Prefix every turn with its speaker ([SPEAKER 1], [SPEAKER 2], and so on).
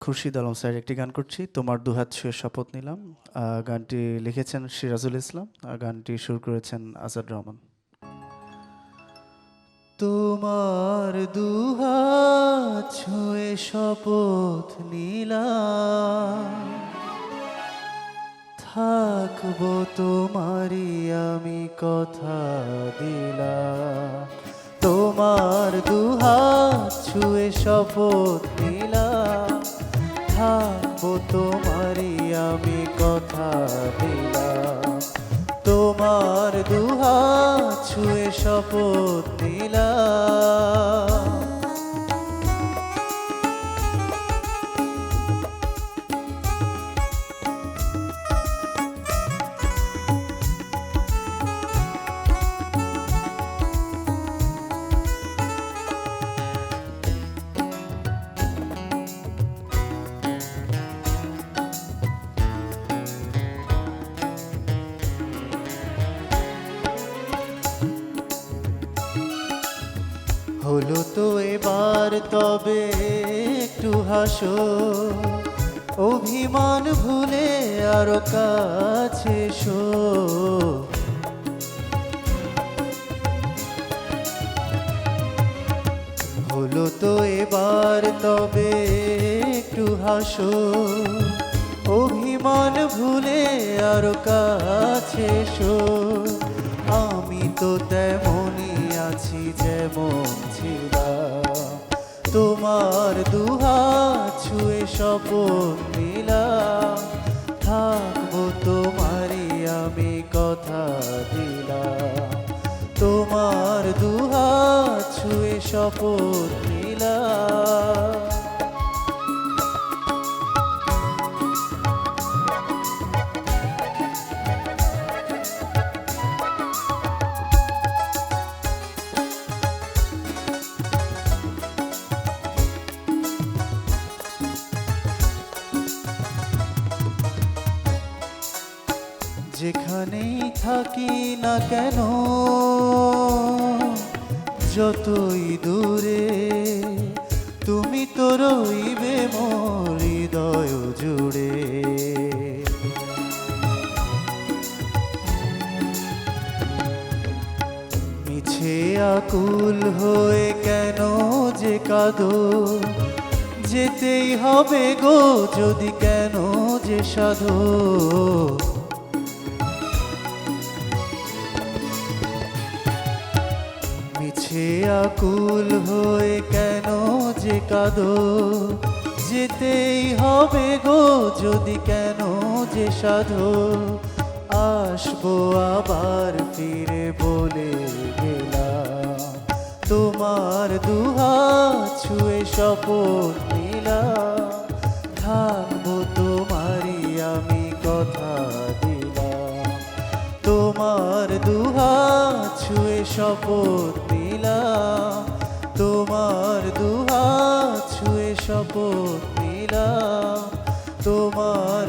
[SPEAKER 1] Khurshid Alam sir একটি গান করছি, তোমার দুহাত ছুঁয়ে শপথ নিলাম। গানটি লিখেছেন সিরাজুল ইসলাম, গানটি সুর করেছেন আজাদ রহমান। তোমার দুহাত ছুঁয়ে শপথ নিলাম, থাকবো তোমারই আমি কথা দিলাম। তোমার দুহাত ছুঁয়ে শপথ নিলাম, থাকবো তোমারই আমি কথা দিলাম। তোমার দুহাত ছুঁয়ে শপথ নিলাম। হলো তো এবার তবে একটু হাসো, অভিমান ভুলে আরো কাছে এসো। হলো তো এবার তবে একটু হাসো, অভিমান ভুলে আরো কাছে এসো। আমি তো তেমনই আছি যেমন ছিলাম, তোমার দুহাত ছুঁয়ে শপথ নিলাম। থাকবো তোমারই আমি কথা দিলাম। তোমার দুহাত ছুঁয়ে শপথ নিলাম। যেখানেই থাকি না কেন, যতই দূরে, তুমি তো রইবে মোর হৃদয় জুড়ে। মিছে আকুল হয়ে কেন যে কাঁদো, যেতেই হবে গো যদি কেন যে সাধো। মিছে আকুল হয়ে কেন যে কাঁদো, যেতেই হবে গো যদি কেন যে সাধো। আসবো আবার ফিরে বলে গেলাম, তোমার দুহাত ছুঁয়ে শপথ নিলাম। থাকবো তোমারই আমি কথা দিলাম। তোমার দুহাত ছুঁয়ে শপথ নিলাম। তোমার দুহাত ছুঁয়ে শপথ নিলাম। তোমার